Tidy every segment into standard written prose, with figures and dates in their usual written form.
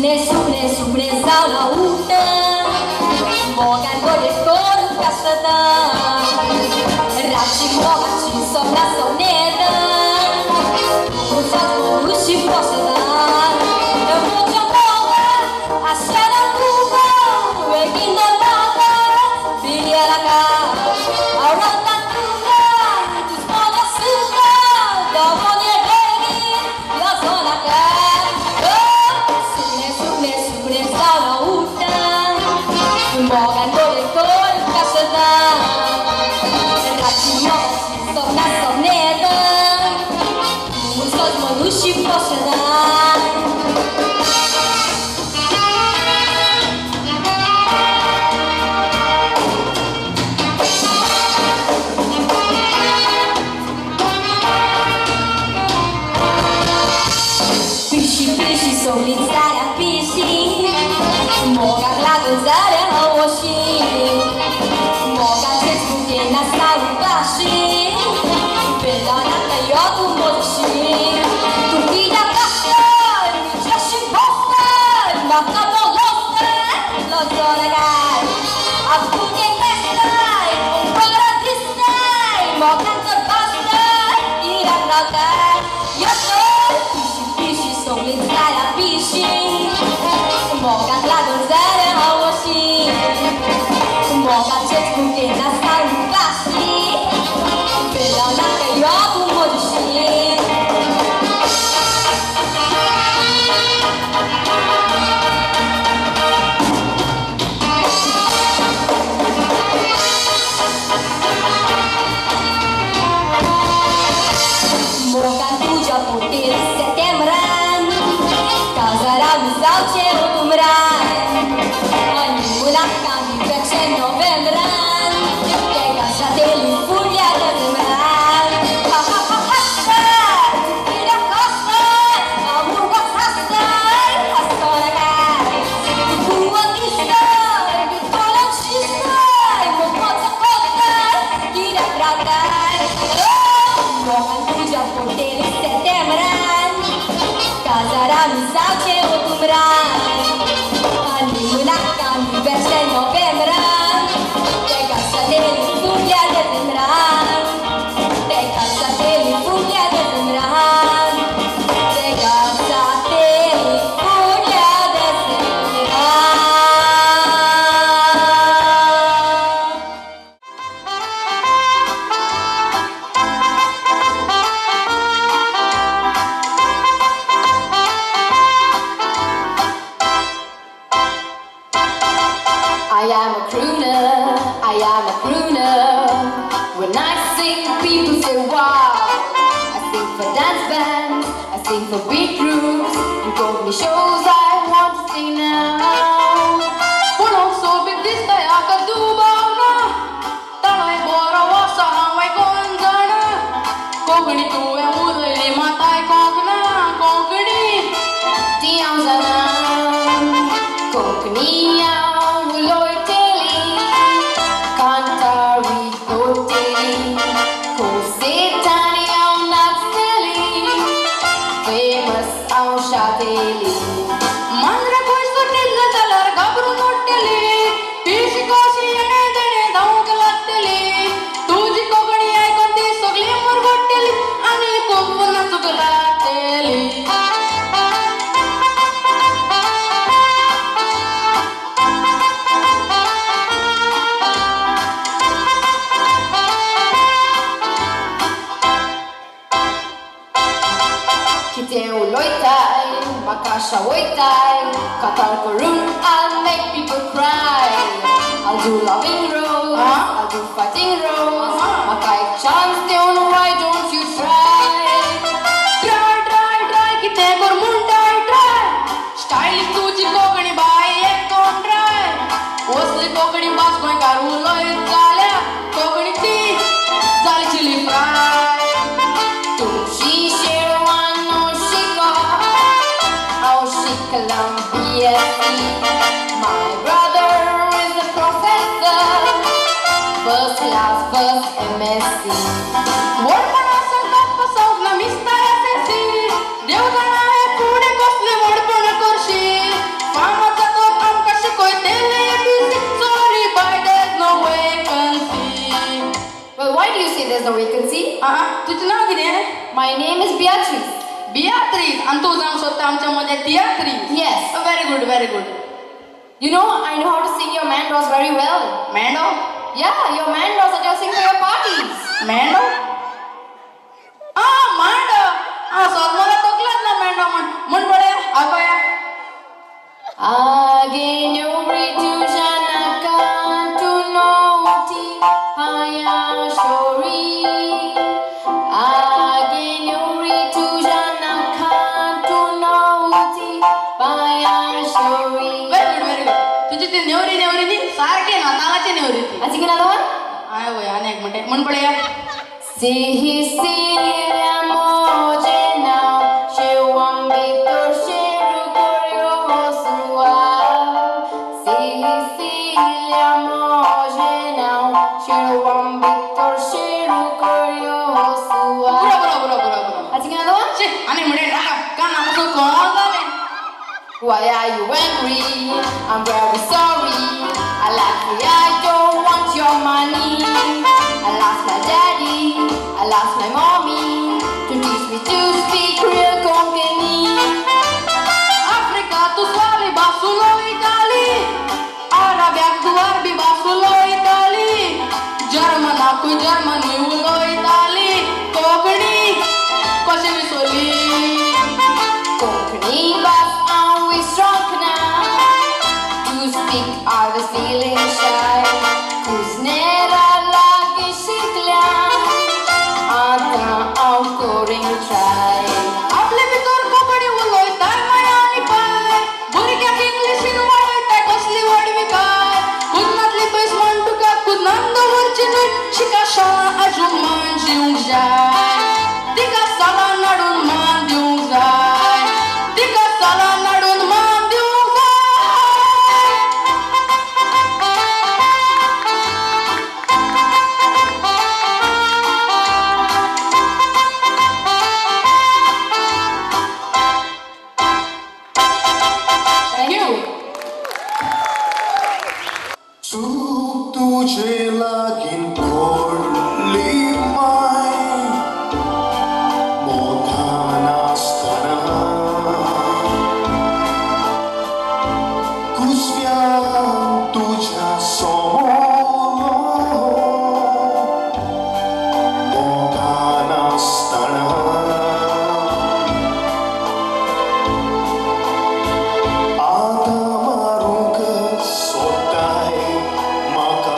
Sune zauna uta Mogan gole koru kasada Rachi moga chi somna soneda Usat morushi posada Moja moga ashana kuba Wegina naga Biliaraga Arata tuga Tusmoga suga Davone regi La zona ka Mogan gole koru kasada Rachi moga chi somna soneda Usat morushi posada Pishi solit zara pishi Moga gladu zare haoshi Moga zeskutie na salu bashi Bela naka yotu mochi Tukida kasta, michashi posta Maka molosta, lo zoragai Abkuke kestai, umpara distai Moga terbastai, irak ragai Yoto Pishi solit zara pishi Moga gladu zare haoshi Moga zeskutie na salu bashi Bela naka yotu mochi Mogan tuja putir setemran Kazarami zauce otumran Animula kami vece novembran Tega sateli furia de zemran Ha ha ha ha Tukira costa Amur wasasta Hasona gai Tukuan ista Bitolan shista Mokota kota Kira pratai Mogan tuja putir setemran Kazarami zauce otumran Animula kami vece novembran Tega sateli furia de zemran Tega sateli furia de zemran Tega sateli furia de zemran I am a crooner, I am a crooner. When I sing, people say wow. I sing for dance bands, I sing for beat groups, and company shows I want to sing now. Pulong sobib dista ya kadubaw na Tanay bora wasa hangway konjana Kogni tuwe ulay matay kogna Kogni Tiyaw zanam, kokniyaw uloy teli, kantari toteli, kositaniyaw natseli, famous aw shateli. Mandra koy sotilla talar gabru motteli Pishi koshi ene dene daunkalateli Tuji kogni ay konti sogli mor gotteli Ani kogna sugalateli Kite uloy tay, makasha woy tay, katar korun, I'll make people cry. I'll do loving rose, I'll do fighting rose, makai chance tune, why don't you try? Try kite kor mundai try Style tuji kogni bai ek don try Osli kogni bas koi karu loy zalya Kogni ti zali chili fry Tushi sherwan no shika, oh shikalam BSc. My brother is a professor, first class, first MSc. Word panasan tappa saug na mista SSC Dev gana hai pude kosle word pana korshi हा तुझं नाव किती आहे? My name is Beatrice. बियात्रीस आणि तू जाऊन स्वतः आमच्यामध्ये तियात्रीस. Yes. Very good very good. You know, I know how to sing your mandolls very well. मॅन्डो Yeah, your mandolls that you sing for your parties. मॅन्डो मांड मला टोकलाच ना मॅन्डो म्हण पडे आगोया. Again you reduce canto noti haya shori. Again you reduce canto noti haya shori. Very good तुझी ती नेवरी नेवरी सारखी ना तालाची नेवरी ती. Sing another one. आय होय अनेक म्हणते म्हण पडे. Sicilia mojena, she won't be curiosa. Sicilia mojena, she won't be curiosa. बुरा Sing another one. अनेक म्हणते का नापासून कोण झाले. Why are you angry? I'm very sorry. I don't want your money. I lost my daddy. I lost my mommy to teach me to speak real Goenchea. Africa tu suali basulo Itali. Arabia tu arbi basulo Itali. Germana tu Germani ulo Itali. Kokani कसे विसरली. Goenchea bus and we strong now. To speak are the feeling shy. Kuznera lagi shiklia. Ata outgoing try. आपले भितर कोकणी उलोयताय माया आणि पाय. भुरग्याक इंग्लिशीन वळयताय कसली वडवी काय. कुदनातली पयस म्हण तुका कुदनांद वरची न्हय. शिका शाळा अजून मान दिवंक जाय. तिका साला नाडून मान दिवंक जाय. तिका साला नाडून मान दिवंक जाय. Thank you. चूक तुझे लागीन पडली माय मोठा नासतना कुसव्यान तुझ्या समोर मोठा नासतना आता मारूंक सोदताय म्हाका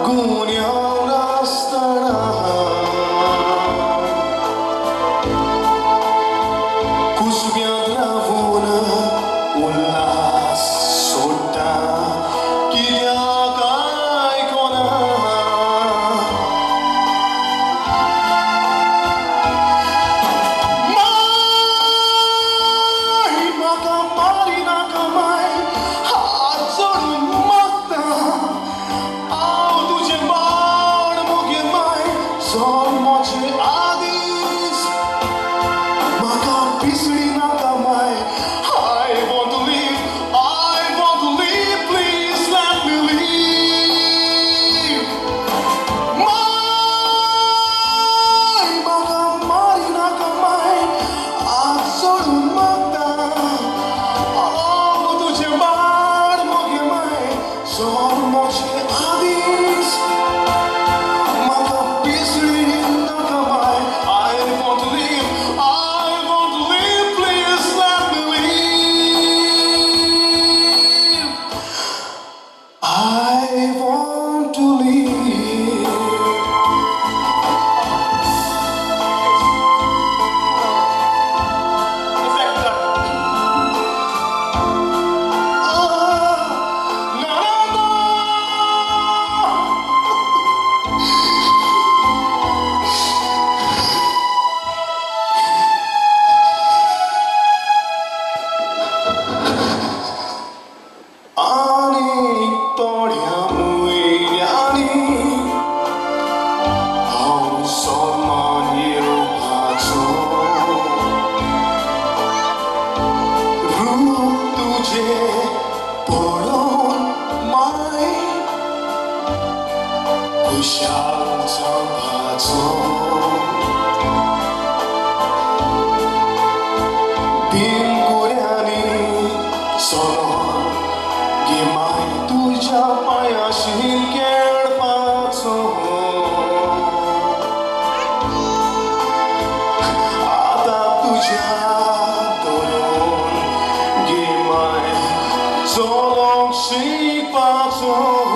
गुन्यांव नासतना कुसव्यांत रावून उल्हास सोडटा कित्याक आयकोना माय म्हाका मारी नाका माय हात जोडून मागता हांव तुजें बाळ मोगे माय जल्माचे आदींच म्हाका पिसडी नाका my I want to live please let me live my म्हाका मारी नाका माय हात जोडून मागता हांव तुजें बाळ मोगे माय जल्माचे आदींच म्हाका पिसडी नाका my I want to live please let me live I want to live आनी तोड्या मुयल्यांनी हांव सन्मान येवपाचो रूप तुजें पळोवन माय 想把走，빈고량이 서로 기마이 두자 파야 신결 파소 아다 두자 도론 기마이 조롱씩 파소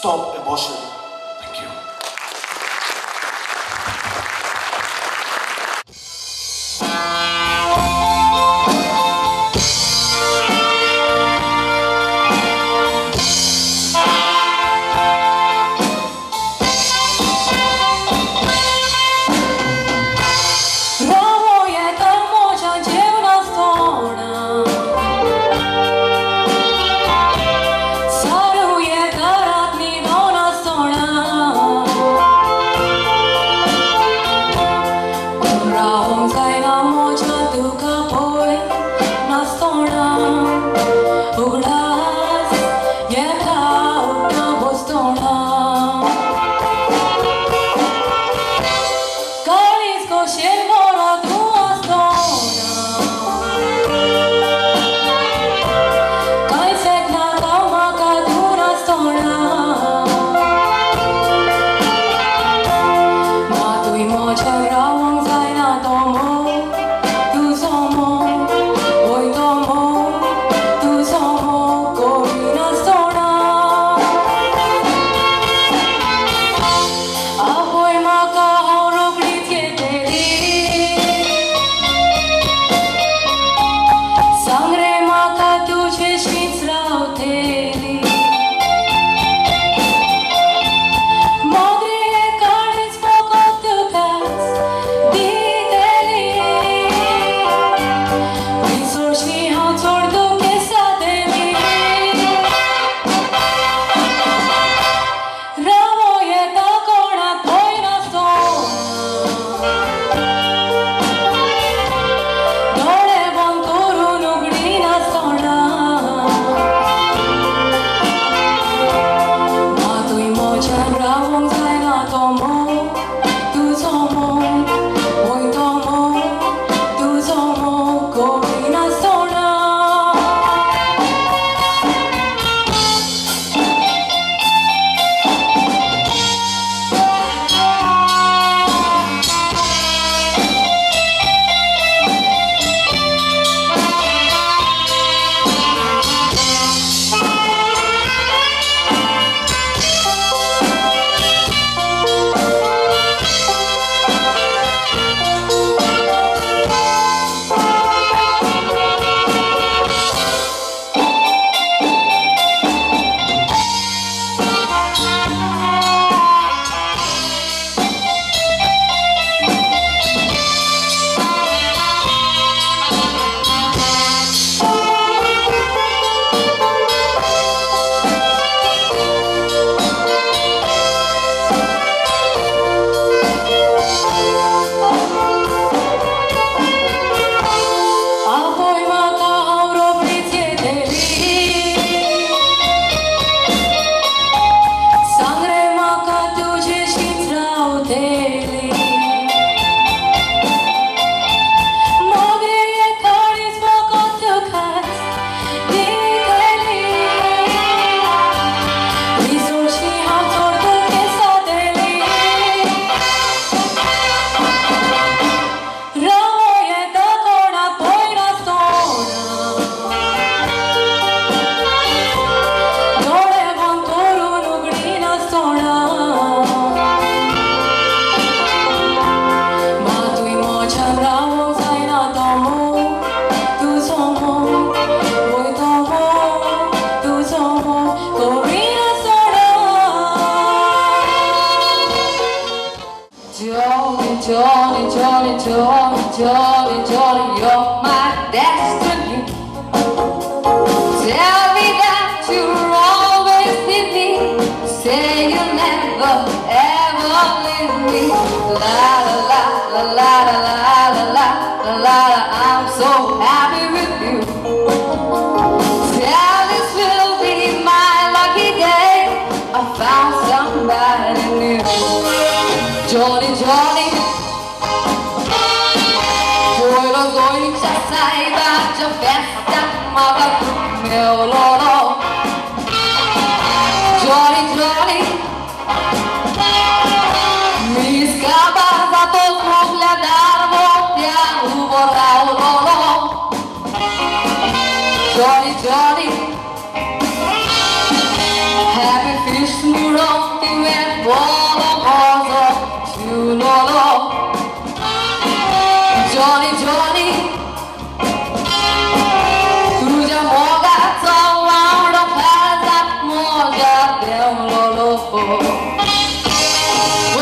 Stop abortion. Thank you. She'll Johnny, Johnny, Johnny, you're my destiny. Tell me that you'll always with me. Say you'll never ever leave me. La la la la la la la la la la. I'm so happy with you. Tell this will be my lucky day. I found somebody new. Johnny, Johnny. Quello Goenchea sai bacio festa ma va meu loro. Johnny, Johnny. Mi scappa da tohle dar motia ubora loro. Johnny, Johnny. Happy fish muronti ven volo cosa ciulolo. Johnny, Johnny, tuja moga tawaro kaza moja demlolo.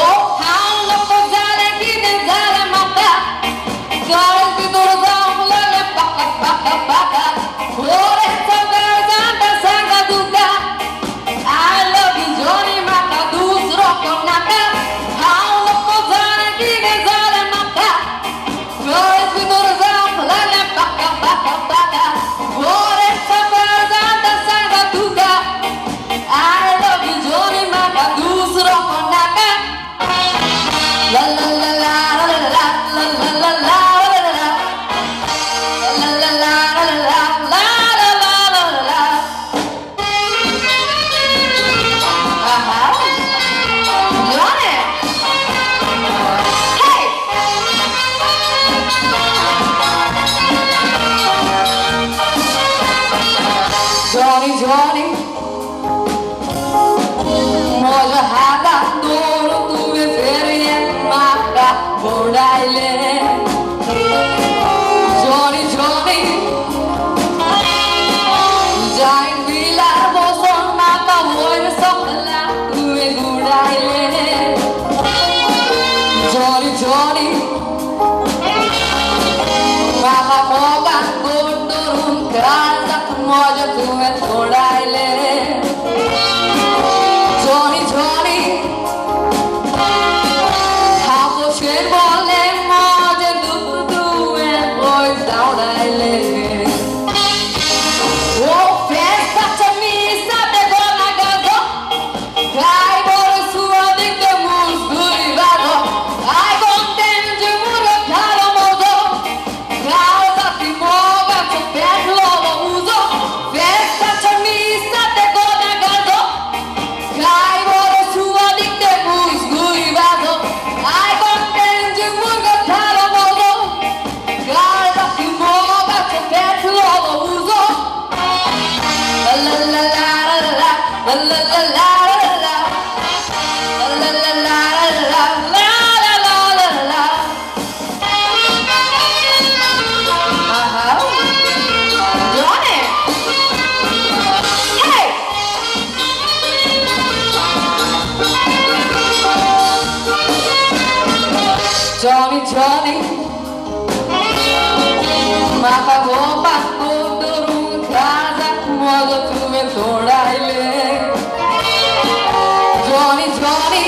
Oh, how the fazale kide zale mata, zale bidor zamle le baka baka baka. Ore saga sanga duka. I love you, Johnny, mata dusro konaka. How the fazale kide zale mata. Flores bidor zamle le baka baka baka. Ore saga duka. I love you, Johnny, mata dusro konaka. La la la la la la la la la la la la. La la la la la la la la la la. Johnny. Hey. Johnny, Johnny. Moja haga doro tuve ferie maka bodaile. Johnny, Johnny. Jain vila boson maka voive sokla tuve gudaile. Johnny, Johnny. Maka moga gondorun kaza moja tuve thodaile. Johnny, Johnny. Hapo shen bole moja duve boys down aile. Oh, festa chamisa de gona gazo. Cai bora sua de que musguri vado. Ai contente muro caro modo. Causa ti moga che per loro uso. Festa chamisa de gona gazo. Cai bora sua de que musguri vado. Ai contente muro caro modo. Causa ti moga che per loro uso. La la la la la la la la la la la. La la la la la la la la la. Johnny. Hey. Johnny, Johnny. Maka gopa kodorun kaza modo tuve thodaile. Johnny, Johnny.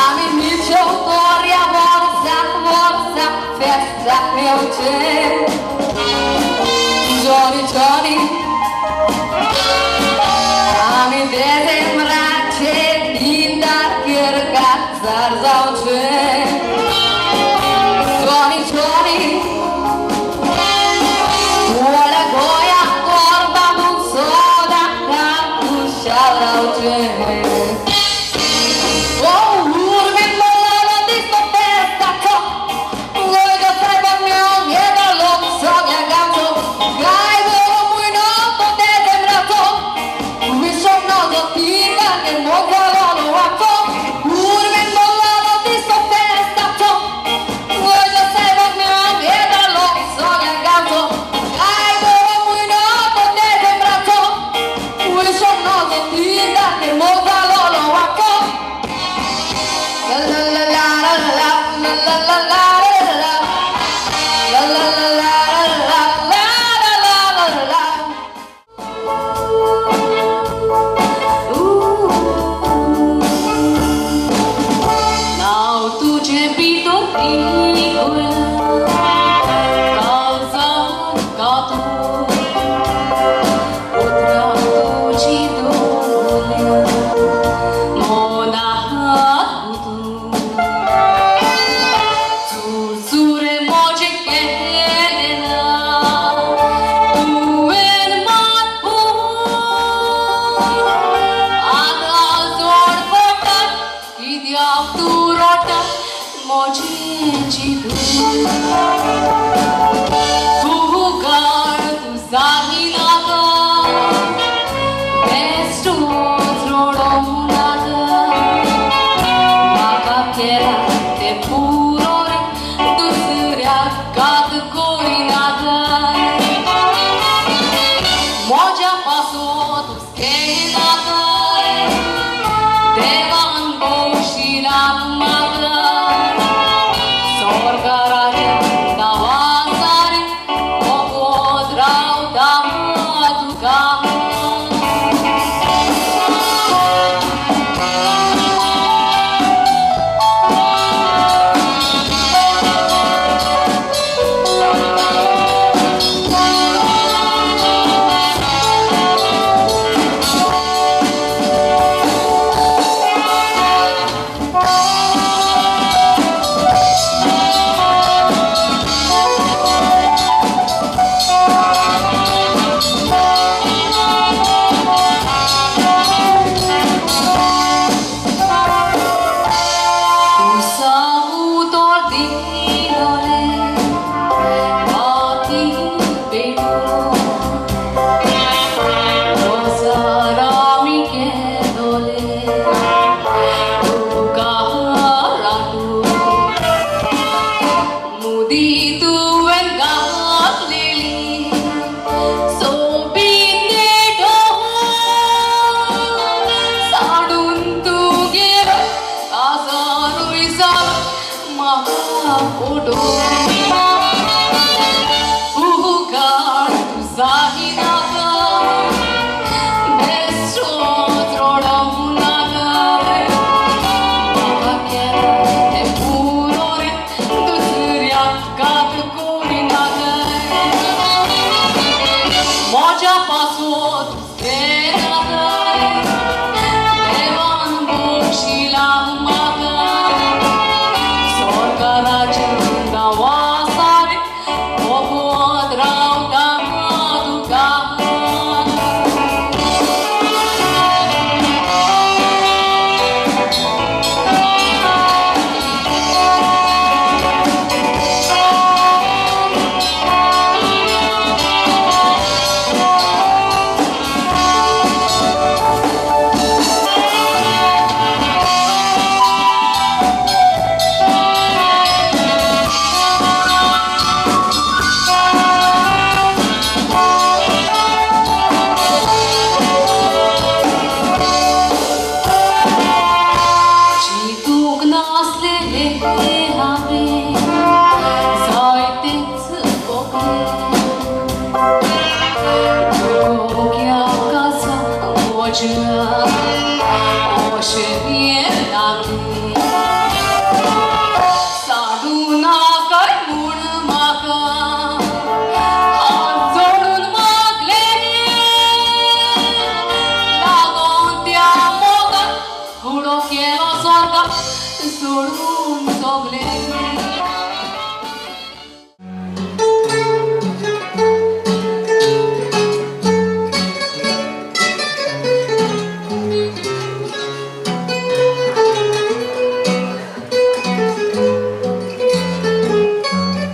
Ami micho toria borsa festa eu te. Johnny, Johnny. Ami dezembrace linda kierka zarzauce. Johnny, Johnny. तू रोटा मोजीची तू गाड तुझा हिलागा बेस्टो रोडवूनागा माका केला ते पुरो रे दुसऱ्या गात कोरिनागा मोजा पासो तुझकेनागा देवान बोशीला मागा स्वर्गाराच्या दावासारे मोगोद्राव दामा तुका सोडून सोगले